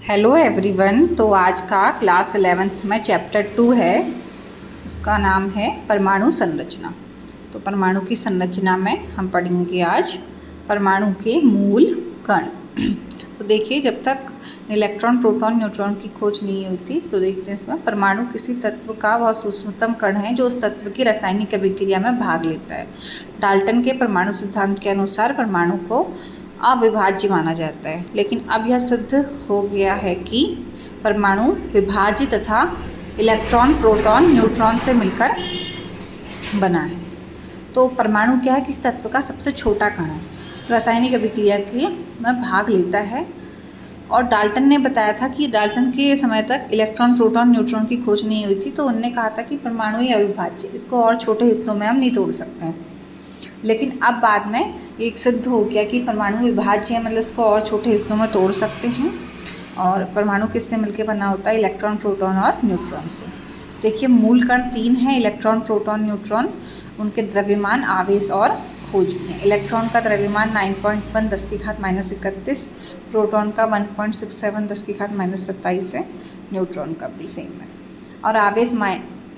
Hello everyone. तो आज का क्लास 11th में चैप्टर 2 है, उसका नाम है परमाणु संरचना। तो परमाणु की संरचना में हम पढ़ेंगे आज परमाणु के मूल कण। तो देखिए, जब तक इलेक्ट्रॉन प्रोटॉन न्यूट्रॉन की खोज नहीं होती तो देखते हैं इसमें परमाणु किसी तत्व का वह सूक्ष्मतम कण है जो उस तत्व की रासायनिक अभिक्रिया में भाग लेता है। डाल्टन के परमाणु सिद्धांत के अनुसार परमाणु को अविभाज्य माना जाता है, लेकिन अब यह सिद्ध हो गया है कि परमाणु विभाज्य तथा इलेक्ट्रॉन प्रोटॉन न्यूट्रॉन से मिलकर बना है। तो परमाणु क्या है, किसी तत्व का सबसे छोटा कण है, रासायनिक अभिक्रिया के में भाग लेता है। और डाल्टन ने बताया था कि डाल्टन के समय तक इलेक्ट्रॉन प्रोटॉन न्यूट्रॉन की खोज नहीं हुई थी, तो उन्होंने कहा था कि परमाणु ही अविभाज्य, इसको और छोटे हिस्सों में हम नहीं तोड़ सकते हैं। लेकिन अब बाद में ये सिद्ध हो गया कि परमाणु विभाज्य है, मतलब इसको और छोटे हिस्सों में तोड़ सकते हैं। और परमाणु किससे मिलकर बना होता है? इलेक्ट्रॉन प्रोटॉन और न्यूट्रॉन से। देखिए, मूल कण 3 हैं, इलेक्ट्रॉन प्रोटॉन न्यूट्रॉन। उनके द्रव्यमान, आवेश और खोज हैं। इलेक्ट्रॉन का द्रव्यमान 9.1 10⁻31, प्रोटॉन का 1.67 10⁻27 है, न्यूट्रॉन का भी सेम है। और आवेश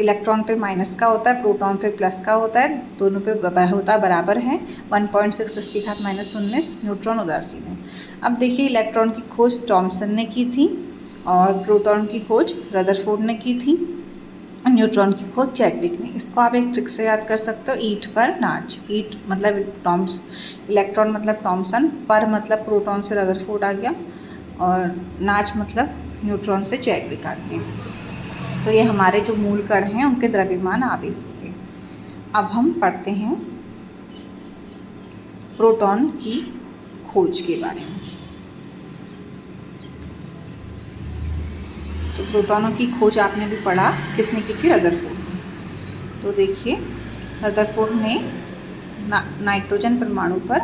इलेक्ट्रॉन पे माइनस का होता है, प्रोटॉन पे प्लस का होता है, दोनों पे होता है बराबर है। 1.6 10⁻19, न्यूट्रॉन उदासीन है। अब देखिए, इलेक्ट्रॉन की खोज थॉमसन ने की थी और प्रोटॉन की खोज रदरफोर्ड ने की थी, न्यूट्रॉन की खोज चैडविक ने। इसको आप एक ट्रिक से याद कर सकते हो, ईंट पर नाच। ईंट मतलब इलेक्ट्रॉन मतलब थॉमसन, पर मतलब प्रोटॉन से रदरफोर्ड आ गया, और नाच मतलब न्यूट्रॉन से चैडविक आ गया। तो ये हमारे जो मूल कण हैं उनके द्रव्यमान, आवेश हो गए। अब हम पढ़ते हैं प्रोटॉन की खोज के बारे में। तो प्रोटॉनों की खोज आपने भी पढ़ा, किसने की थी? रदरफोर्ड ने। तो देखिए, रदरफोर्ड ने नाइट्रोजन परमाणु पर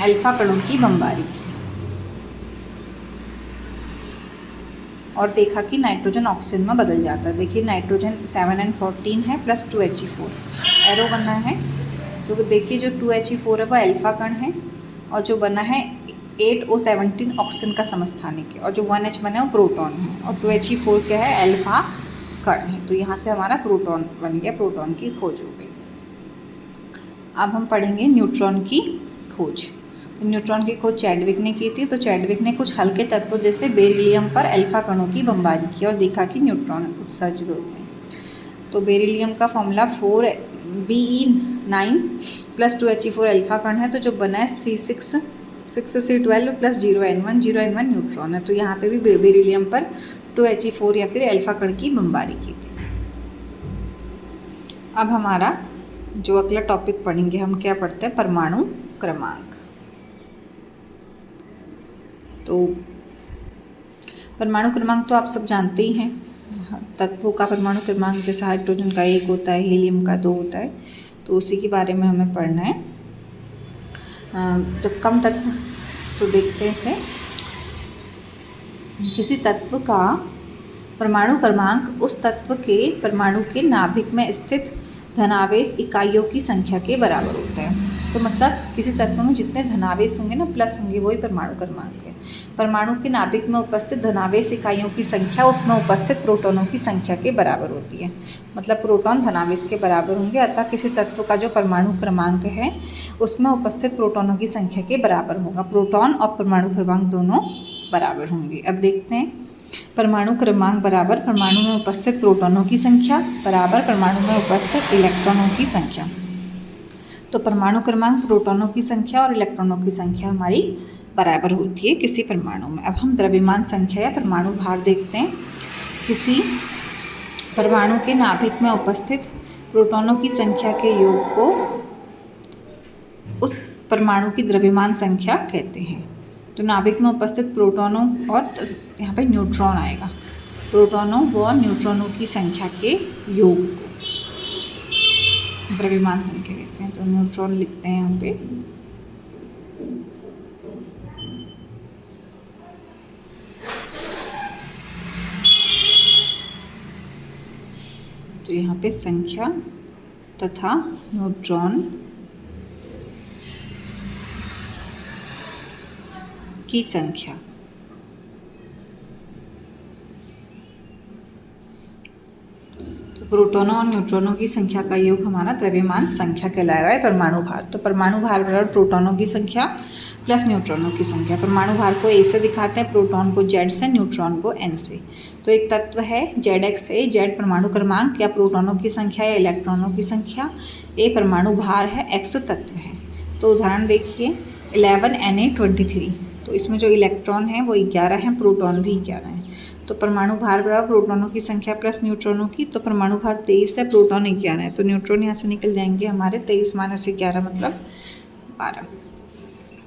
अल्फा कणों की बमबारी की और देखा कि नाइट्रोजन ऑक्सीजन में बदल जाता है। देखिए, नाइट्रोजन 7N14 है प्लस 2He4 एरो बना है। तो देखिए, जो 2He4 है वह अल्फा कण है, और जो बना है 8O17 ऑक्सीजन का समस्थानिक है, और जो 1H बना है वो प्रोटॉन है, और 2He4 क्या है? अल्फा कण है। तो यहाँ से हमारा प्रोटॉन बन गया, प्रोटॉन की खोज हो गई। अब हम पढ़ेंगे न्यूट्रॉन की खोज। तो न्यूट्रॉन की खोज चैडविक ने की थी। तो चैडविक ने कुछ हल्के तत्वों जैसे बेरिलियम पर अल्फा कणों की बमबारी की और देखा कि न्यूट्रॉन उत्सर्जित होते हैं। तो बेरिलियम का formula 4Be9 plus 2He4 alpha कण है, तो जो बना है C6C12 प्लस 0N1 न्यूट्रॉन है। तो यहाँ पे भी बेरिलियम पर 2He4 या फिर अल्फा कण की बमबारी की थी। अब हमारा जो अगला टॉपिक पढ़ेंगे, हम क्या पढ़ते हैं? परमाणु क्रमांक। तो परमाणु क्रमांक तो आप सब जानते ही हैं, तत्वों का परमाणु क्रमांक, जैसे हाइड्रोजन का 1 होता है, हीलियम का 2 होता है, तो उसी के बारे में हमें पढ़ना है। जब कम तत्व, तो देखते हैं इसे, किसी तत्व का परमाणु क्रमांक उस तत्व के परमाणु के नाभिक में स्थित धनावेश इकाइयों की संख्या के बराबर होता है। तो मतलब किसी तत्व में जितने धनावेश होंगे ना, प्लस होंगे, वही परमाणु क्रमांक है। परमाणु के नाभिक में उपस्थित धनावेश इकाइयों की संख्या उसमें उपस्थित प्रोटॉनों की संख्या के बराबर होती है। मतलब प्रोटॉन धनावेश के बराबर होंगे, अतः किसी तत्व का जो परमाणु क्रमांक है उसमें उपस्थित प्रोटॉनों की संख्या के बराबर होगा। प्रोटॉन और परमाणु क्रमांक दोनों बराबर होंगे। अब देखते हैं, परमाणु क्रमांक बराबर परमाणु में उपस्थित प्रोटॉनों की संख्या बराबर परमाणु में उपस्थित इलेक्ट्रॉनों की संख्या। तो परमाणु क्रमांक प्रोटॉनों की संख्या और इलेक्ट्रॉनों की संख्या हमारी बराबर होती है किसी परमाणु में। अब हम द्रव्यमान संख्या या परमाणु भार देखते हैं। किसी परमाणु के नाभिक में उपस्थित प्रोटॉनों की संख्या के योग को उस परमाणु की द्रव्यमान संख्या कहते हैं। तो नाभिक में उपस्थित प्रोटॉनों और यहाँ पे न्यूट्रॉन आएगा, प्रोटॉनों व न्यूट्रॉनों की संख्या के योग को द्रव्यमान संख्या कहते हैं। तो न्यूट्रॉन लिखते हैं यहाँ पे, तो यहाँ पे संख्या तथा न्यूट्रॉन की संख्या। तो प्रोटॉनों और न्यूट्रॉनों की संख्या का योग हमारा द्रव्यमान संख्या कहलाएगा, परमाणु भार। तो परमाणु भार बराबर प्रोटॉनों की संख्या प्लस न्यूट्रॉनों की संख्या। परमाणु भार को ए से दिखाते हैं, प्रोटॉन को जेड से, न्यूट्रॉन को एन से। तो एक तत्व है ZXA, जेड परमाणु क्रमांक या प्रोटॉनों की संख्या या इलेक्ट्रॉनों की संख्या, ए परमाणु भार है, एक्स तत्व है। तो उदाहरण देखिए 11Na23। तो इसमें जो इलेक्ट्रॉन है वो 11 हैं, प्रोटॉन भी 11 हैं। तो परमाणु भार बराबर प्रोटॉनों की संख्या प्लस न्यूट्रॉनों की। तो परमाणु भार 23 है, प्रोटॉन 11 है, तो न्यूट्रॉन यहाँ से निकल जाएंगे हमारे। 23 - 11 मतलब 12।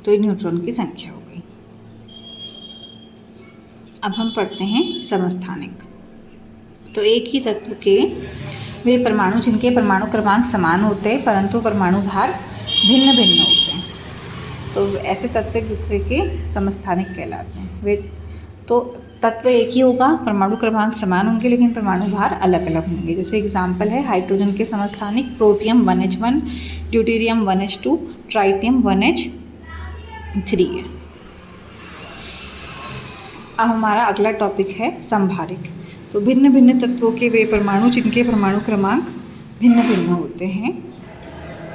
तो ये न्यूट्रॉन की संख्या हो गई। अब हम पढ़ते हैं समस्थानिक। तो एक ही तत्व के वे परमाणु जिनके परमाणु क्रमांक समान होते हैं परंतु परमाणु भार भिन्न भिन्न होते हैं, तो ऐसे तत्व एक दूसरे के समस्थानिक कहलाते हैं। वे तो तत्व एक ही होगा, परमाणु क्रमांक समान होंगे लेकिन परमाणु भार अलग अलग होंगे। जैसे एग्जाम्पल है हाइड्रोजन के समस्थानिक protium 1H1, deuterium 1H2, tritium 1H3 है। अब हमारा अगला टॉपिक है संभारिक। तो भिन्न भिन्न तत्वों के वे परमाणु जिनके परमाणु क्रमांक भिन्न भिन्न होते हैं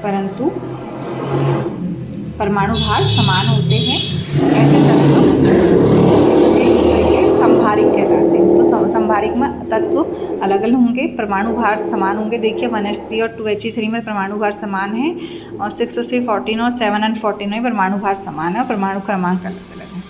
परंतु परमाणु भार समान होते हैं, ऐसे तत्व एक दूसरे के संभारिक कहलाते हैं। तो संभारिक में तत्व अलग अलग होंगे, परमाणु भार समान होंगे। देखिए 1H3 और 2He3 में परमाणु भार समान है और 6 से 14 और 7 और 14 में परमाणु भार समान है और परमाणु क्रमांक अलग अलग है।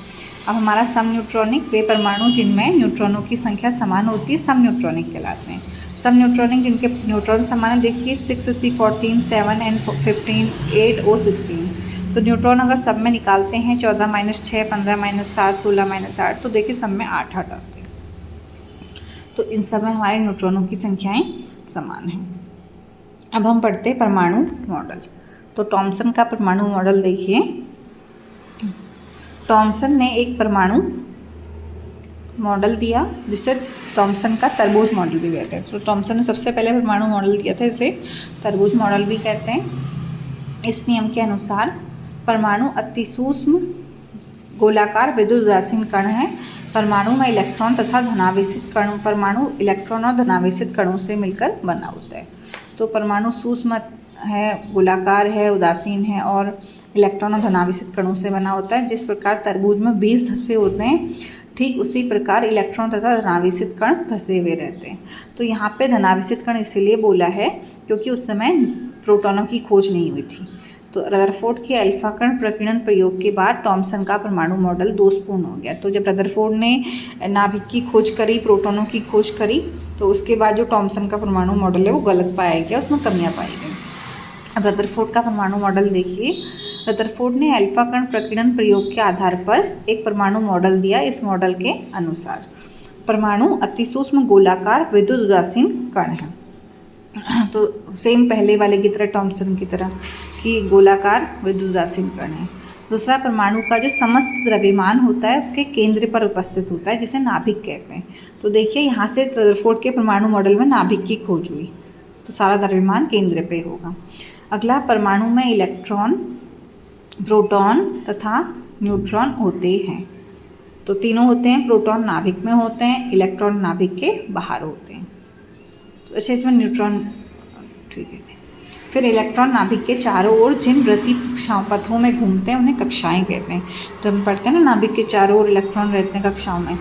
अब हमारा सम न्यूट्रॉनिक, वे परमाणु जिनमें न्यूट्रॉनों की संख्या समान होती है सम न्यूट्रॉनिक कहलाते हैं। सम न्यूट्रॉनिक जिनके न्यूट्रॉन समान है, देखिए 6C14 7 and 15 8 O 16। तो न्यूट्रॉन अगर सब में निकालते हैं 14 - 6 15 - 7 16 - 8, तो देखिए सब में 8 8 आते हैं। तो इन सब में हमारे न्यूट्रॉनों की संख्याएं समान हैं। अब हम पढ़ते हैं परमाणु मॉडल। तो थॉमसन का परमाणु मॉडल देखिए। थॉमसन ने एक परमाणु मॉडल दिया जिसे थॉमसन का तरबूज मॉडल भी कहते हैं। तो थॉमसन ने सबसे पहले परमाणु मॉडल दिया था, इसे तरबूज मॉडल भी कहते हैं। इस नियम के अनुसार परमाणु अति सूक्ष्म गोलाकार विद्युत उदासीन कण है। परमाणु में इलेक्ट्रॉन तथा धनावेशित कणों, परमाणु इलेक्ट्रॉन और धनावेशित कणों से मिलकर बना होता है। तो परमाणु सूक्ष्म है, गोलाकार है, उदासीन है और इलेक्ट्रॉन और धनावेशित कणों से बना होता है। जिस प्रकार तरबूज में 20 धस्से होते हैं, ठीक उसी प्रकार इलेक्ट्रॉन तथा धनावेशित कण धसे हुए रहते हैं। तो यहाँ पे धनावेशित कण इसीलिए बोला है क्योंकि उस समय प्रोटॉनों की खोज नहीं हुई थी। तो रदरफोर्ड के अल्फा कण प्रकीर्णन प्रयोग के बाद थॉमसन का परमाणु मॉडल दोषपूर्ण हो गया। तो जब रदरफोर्ड ने नाभिक की खोज करी, प्रोटॉनों की खोज करी, तो उसके बाद जो थॉमसन का परमाणु मॉडल है वो गलत पाया गया, उसमें कमियाँ पाई गई। अब रदरफोर्ड का परमाणु मॉडल देखिए। रदरफोर्ड ने अल्फा कण प्रकीर्णन प्रयोग के आधार पर एक परमाणु मॉडल दिया। इस मॉडल के अनुसार परमाणु अति सूक्ष्म गोलाकार विद्युत उदासीन कण है। तो सेम पहले वाले की तरह, थॉमसन की तरह कि गोलाकार विद्युत उदासीन कण है। दूसरा, परमाणु का जो समस्त द्रव्यमान होता है उसके केंद्र पर उपस्थित होता है, जिसे नाभिक कहते हैं। तो देखिए यहाँ से रदरफोर्ड के परमाणु मॉडल में नाभिक की खोज हुई, तो सारा द्रव्यमान केंद्र पे होगा। अगला, परमाणु में इलेक्ट्रॉन, प्रोटॉन तथा न्यूट्रॉन होते हैं। तो तीनों होते हैं, प्रोटॉन नाभिक में होते हैं, इलेक्ट्रॉन नाभिक के बाहर होते हैं। तो अच्छा, इसमें न्यूट्रॉन ठीक है। फिर इलेक्ट्रॉन नाभिक के चारों ओर जिन वृत्तीय पथों में घूमते हैं उन्हें कक्षाएं कहते हैं। तो हम पढ़ते हैं ना, नाभिक के चारों ओर इलेक्ट्रॉन रहते हैं कक्षाओं में।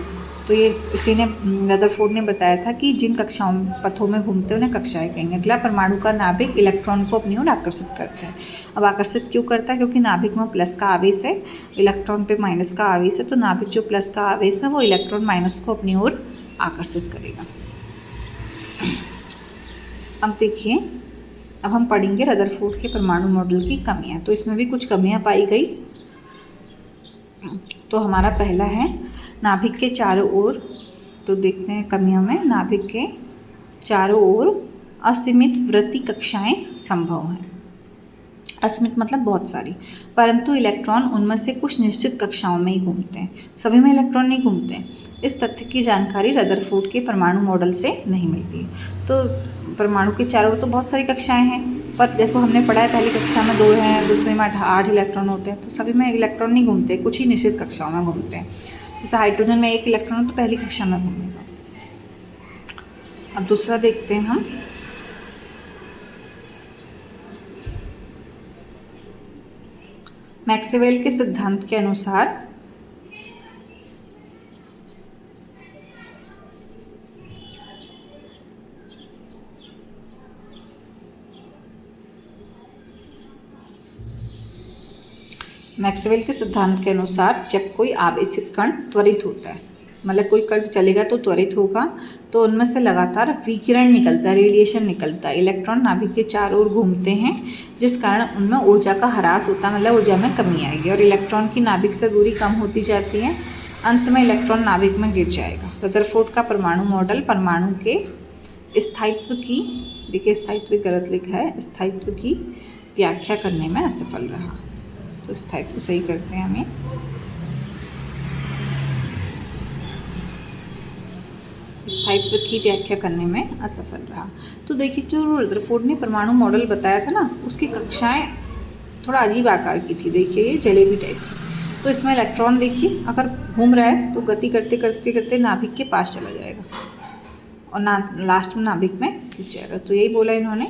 तो ये इसी ने रदरफोर्ड ने बताया था कि जिन कक्षाओं पथों में घूमते हैं उन्हें कक्षाएं कहेंगे। अगला, परमाणु का नाभिक इलेक्ट्रॉन को अपनी ओर आकर्षित करता है। अब आकर्षित क्यों करता है? क्योंकि नाभिक में प्लस का आवेश है, इलेक्ट्रॉन पे माइनस का आवेश है। तो नाभिक जो प्लस का आवेश है वो इलेक्ट्रॉन माइनस को अपनी ओर आकर्षित करेगा। अब देखिए, अब हम पढ़ेंगे रदरफोर्ड के परमाणु मॉडल की कमियां। तो इसमें भी कुछ कमियां पाई गई। तो हमारा पहला है नाभिक के चारों ओर। तो देखते हैं कमियों में, नाभिक के चारों ओर असीमित वृत्तीय कक्षाएं संभव हैं। असीमित मतलब बहुत सारी, परंतु इलेक्ट्रॉन उनमें से कुछ निश्चित कक्षाओं में ही घूमते हैं, सभी में इलेक्ट्रॉन नहीं घूमते हैं। इस तथ्य की जानकारी रदरफोर्ड के परमाणु मॉडल से नहीं मिलती। तो परमाणु के चारों ओर तो बहुत सारी कक्षाएं हैं, पर देखो हमने पढ़ा है पहली कक्षा में 2 हैं, दूसरे में 8 इलेक्ट्रॉन होते हैं, तो सभी में इलेक्ट्रॉन नहीं घूमते, कुछ ही निश्चित कक्षाओं में घूमते हैं। जैसे हाइड्रोजन में 1 इलेक्ट्रॉन तो पहली कक्षा में घूमेगा। अब दूसरा देखते हैं हम। मैक्सवेल के सिद्धांत के अनुसार मैक्सवेल के सिद्धांत के अनुसार जब कोई आवेशित कण त्वरित होता है, मतलब कोई कण चलेगा तो त्वरित होगा, तो उनमें से लगातार विकिरण निकलता है, रेडिएशन निकलता है। इलेक्ट्रॉन नाभिक के चारों ओर घूमते हैं, जिस कारण उनमें ऊर्जा का ह्रास होता है, मतलब ऊर्जा में कमी आएगी और इलेक्ट्रॉन की नाभिक से दूरी कम होती जाती है। अंत में इलेक्ट्रॉन नाभिक में गिर जाएगा। रदरफोर्ड का परमाणु मॉडल परमाणु के स्थायित्व की, देखिए स्थायित्व गलत लिखा है, स्थायित्व की व्याख्या करने में असफल रहा। तो स्थायित्व सही करते हैं हमें। स्थायित्व की व्याख्या करने में असफल रहा। तो देखिए जो रदरफोर्ड ने परमाणु मॉडल बताया था ना, उसकी कक्षाएं थोड़ा अजीब आकार की थी। देखिए ये जलेबी टाइप की। तो इसमें इलेक्ट्रॉन देखिए अगर घूम रहा है तो गति करते करते करते नाभिक के पास चला जाएगा और लास्ट में नाभिक में घुस जाएगा। तो यही बोला इन्होंने,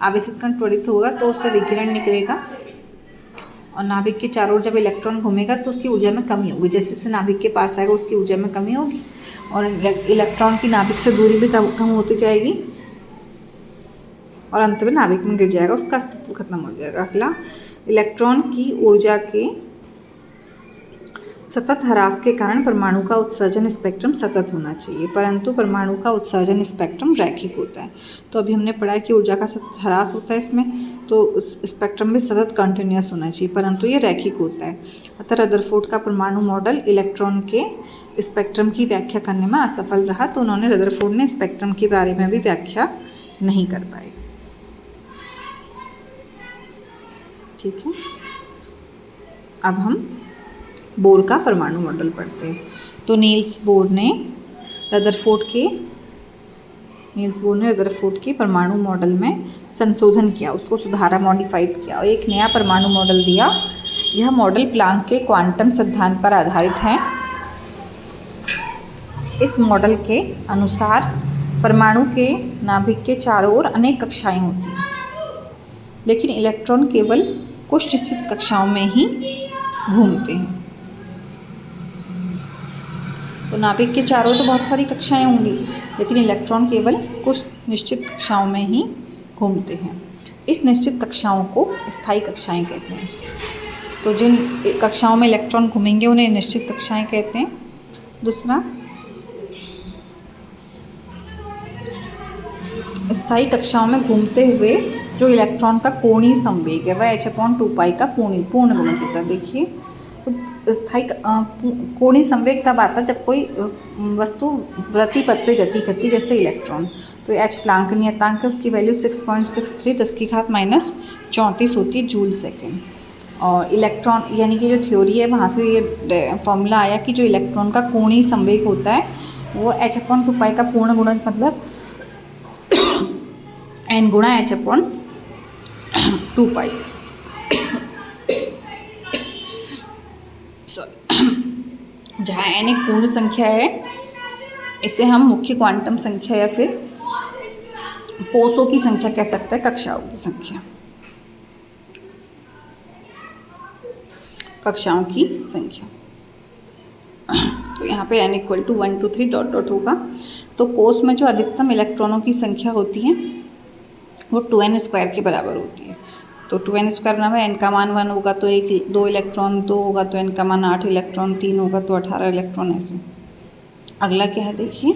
आवेशित कण त्वरित होगा तो उससे विकिरण निकलेगा और नाभिक के चारों ओर जब इलेक्ट्रॉन घूमेगा तो उसकी ऊर्जा में कमी होगी। जैसे जैसे नाभिक के पास आएगा उसकी ऊर्जा में कमी होगी और इलेक्ट्रॉन की नाभिक से दूरी भी कम होती जाएगी और अंत में नाभिक में गिर जाएगा, उसका अस्तित्व खत्म हो जाएगा। अगला, इलेक्ट्रॉन की ऊर्जा के सतत ह्रास के कारण परमाणु का उत्सर्जन स्पेक्ट्रम सतत होना चाहिए, परंतु परमाणु का उत्सर्जन स्पेक्ट्रम रैखिक होता है। तो अभी हमने पढ़ा है कि ऊर्जा का सतत ह्रास होता है इसमें, तो स्पेक्ट्रम भी सतत कंटिन्यूस होना चाहिए, परंतु ये रैखिक होता है। अतः रदरफोर्ड का परमाणु मॉडल इलेक्ट्रॉन के स्पेक्ट्रम की व्याख्या करने में असफल रहा। तो उन्होंने रदरफोर्ड ने स्पेक्ट्रम के बारे में भी व्याख्या नहीं कर पाए। ठीक है, अब हम बोर का परमाणु मॉडल पढ़ते हैं। तो नील्स बोर ने रदरफोर्ड के परमाणु मॉडल में संशोधन किया, उसको सुधारा, मॉडिफाइड किया और एक नया परमाणु मॉडल दिया। यह मॉडल प्लांक के क्वांटम सिद्धांत पर आधारित है। इस मॉडल के अनुसार परमाणु के नाभिक के चारों ओर अनेक कक्षाएं होती हैं, लेकिन इलेक्ट्रॉन केवल कुछ निश्चित कक्षाओं में ही घूमते हैं। तो नाभिक के चारों ओर तो बहुत सारी कक्षाएं होंगी, लेकिन इलेक्ट्रॉन केवल कुछ निश्चित कक्षाओं में ही घूमते हैं। इस निश्चित कक्षाओं को स्थायी कक्षाएं कहते हैं। तो जिन कक्षाओं में इलेक्ट्रॉन घूमेंगे उन्हें निश्चित कक्षाएं कहते हैं। दूसरा, स्थायी कक्षाओं में घूमते हुए जो इलेक्ट्रॉन का कोणीय संवेग है वह h/2π का पूर्ण गुणज होता है। देखिए स्थायी कोणीय संवेग तब आता है जब कोई वस्तु वृत्तीय पथ पे गति करती है, जैसे इलेक्ट्रॉन। तो एच प्लांक नियतांक है, उसकी वैल्यू 6.63 10⁻⁻34 होती है जूल सेकेंड। और इलेक्ट्रॉन यानी कि जो थ्योरी है वहाँ से ये फॉर्मूला आया कि जो इलेक्ट्रॉन का कोणीय संवेग होता है वो h/2π का पूर्ण गुणज मतलब n गुणा h/2π। जहाँ n एक पूर्ण संख्या है, इसे हम मुख्य क्वांटम संख्या या फिर कोषों की संख्या कह सकते हैं, कक्षाओं की संख्या, कक्षाओं की संख्या। तो यहाँ पे n = 1 2 3 ... होगा। तो कोष में जो अधिकतम इलेक्ट्रॉनों की संख्या होती है वो 2n² के बराबर होती है। तो 2n² बराबर n का मान 1 होगा तो 2 इलेक्ट्रॉन, 2 होगा तो n का मान 8 इलेक्ट्रॉन, 3 होगा तो 18 इलेक्ट्रॉन, ऐसे। अगला क्या है देखिए,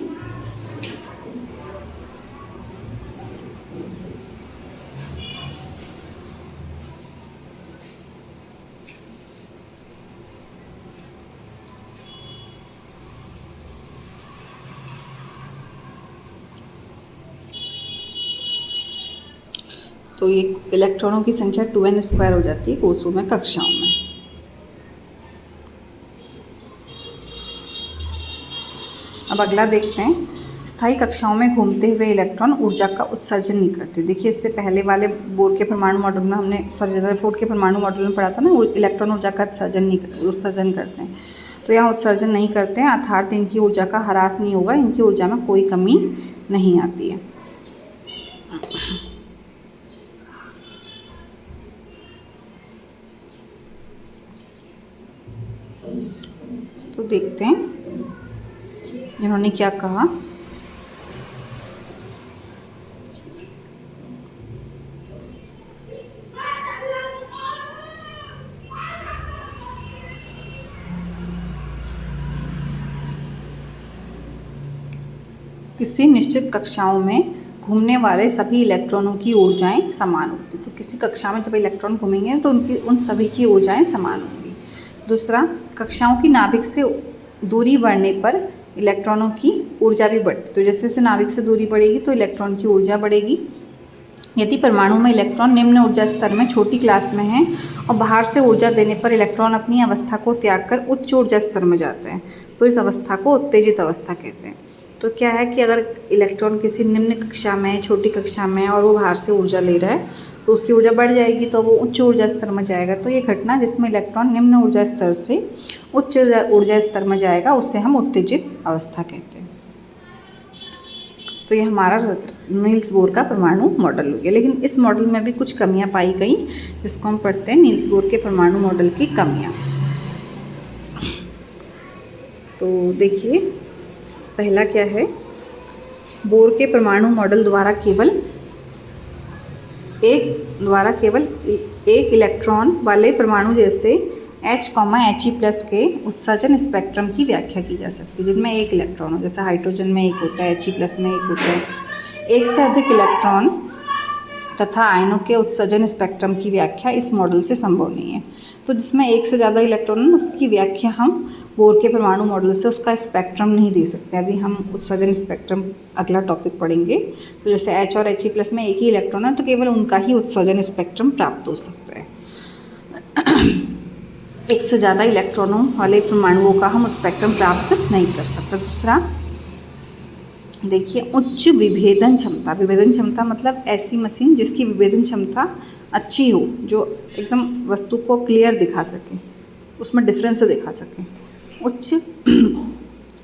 तो ये इलेक्ट्रॉनों की संख्या 2n² हो जाती है कोषों में, कक्षाओं में। अब अगला देखते हैं, स्थायी कक्षाओं में घूमते हुए इलेक्ट्रॉन ऊर्जा का उत्सर्जन नहीं करते। देखिए, इससे पहले वाले बोर के परमाणु मॉडल में हमने रदरफोर्ड के परमाणु मॉडल में पढ़ा था ना, इलेक्ट्रॉन ऊर्जा का उत्सर्जन करते हैं। तो यहाँ उत्सर्जन नहीं करते हैं, अर्थात इनकी ऊर्जा का ह्रास नहीं होगा, इनकी ऊर्जा में कोई कमी नहीं आती है। तो देखते हैं इन्होंने क्या कहा। किसी निश्चित कक्षाओं में घूमने वाले सभी इलेक्ट्रॉनों की ऊर्जाएं समान होती। तो किसी कक्षा में जब इलेक्ट्रॉन घूमेंगे तो उन सभी की ऊर्जाएं समान होंगी। दूसरा, कक्षाओं की नाभिक से दूरी बढ़ने पर इलेक्ट्रॉनों की ऊर्जा भी बढ़ती। तो जैसे जैसे नाभिक से दूरी बढ़ेगी तो इलेक्ट्रॉन की ऊर्जा बढ़ेगी। यदि परमाणु में इलेक्ट्रॉन निम्न ऊर्जा स्तर में छोटी क्लास में हैं और बाहर से ऊर्जा देने पर इलेक्ट्रॉन अपनी अवस्था को त्याग कर उच्च ऊर्जा स्तर में जाते हैं, तो इस अवस्था को उत्तेजित अवस्था कहते हैं। तो क्या है कि अगर इलेक्ट्रॉन किसी निम्न कक्षा में, छोटी कक्षा में और वो बाहर से ऊर्जा ले रहा है तो उसकी ऊर्जा बढ़ जाएगी, तो वो उच्च ऊर्जा स्तर में जाएगा। तो ये घटना जिसमें इलेक्ट्रॉन निम्न ऊर्जा स्तर से उच्च ऊर्जा स्तर में जाएगा उसे हम उत्तेजित अवस्था कहते हैं। तो ये हमारा नील्स बोर का परमाणु मॉडल हो गया। लेकिन इस मॉडल में भी कुछ कमियां पाई गई, जिसको हम पढ़ते हैं नील्स बोर के परमाणु मॉडल की कमियां। तो देखिए, पहला क्या है, बोर के परमाणु मॉडल द्वारा केवल एक इलेक्ट्रॉन वाले परमाणु जैसे H, He+ के उत्सर्जन स्पेक्ट्रम की व्याख्या की जा सकती है, जिनमें एक इलेक्ट्रॉन हो। जैसे हाइड्रोजन में एक होता है, He+ में एक होता है। एक से अधिक इलेक्ट्रॉन तथा आयनों के उत्सर्जन स्पेक्ट्रम की व्याख्या इस मॉडल से संभव नहीं है। तो जिसमें एक से ज़्यादा इलेक्ट्रॉन है उसकी व्याख्या हम बोर के परमाणु मॉडल से उसका स्पेक्ट्रम नहीं दे सकते। अभी हम उत्सर्जन स्पेक्ट्रम अगला टॉपिक पढ़ेंगे। तो जैसे H और He+ में एक ही इलेक्ट्रॉन है तो केवल उनका ही उत्सर्जन स्पेक्ट्रम प्राप्त हो सकता है। एक से ज़्यादा इलेक्ट्रॉनों वाले परमाणुओं का हम स्पेक्ट्रम प्राप्त नहीं कर सकते। दूसरा देखिए, उच्च विभेदन क्षमता। विभेदन क्षमता मतलब ऐसी मशीन जिसकी विभेदन क्षमता अच्छी हो, जो एकदम वस्तु को क्लियर दिखा सके, उसमें डिफरेंस दिखा सके। उच्च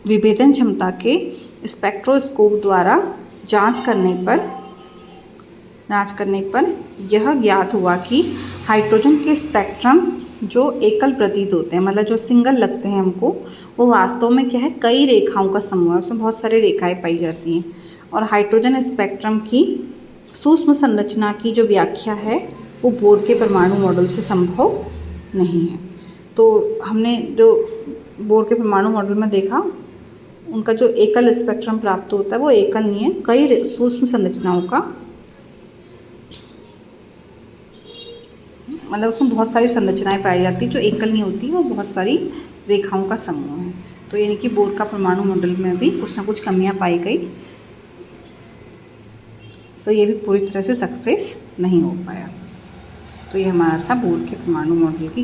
विभेदन क्षमता के स्पेक्ट्रोस्कोप द्वारा जांच करने पर यह ज्ञात हुआ कि हाइड्रोजन के स्पेक्ट्रम जो एकल प्रतीत होते हैं, मतलब जो सिंगल लगते हैं हमको, वो वास्तव में क्या है, कई रेखाओं का समूह है, उसमें बहुत सारी रेखाएं पाई जाती हैं। और हाइड्रोजन स्पेक्ट्रम की सूक्ष्म संरचना की जो व्याख्या है वो बोर के परमाणु मॉडल से संभव नहीं है। तो हमने जो बोर के परमाणु मॉडल में देखा, उनका जो एकल स्पेक्ट्रम प्राप्त होता है वो एकल नहीं है, कई सूक्ष्म संरचनाओं का, मतलब उसमें बहुत सारी संरचनाएं पाई जाती है, जो एकल नहीं होती, वो बहुत सारी रेखाओं का समूह है। तो यानी कि बोर का परमाणु मॉडल में भी कुछ ना कुछ कमियां पाई गई, तो ये भी पूरी तरह से सक्सेस नहीं हो पाया। तो ये हमारा था बोर के परमाणु मॉडल की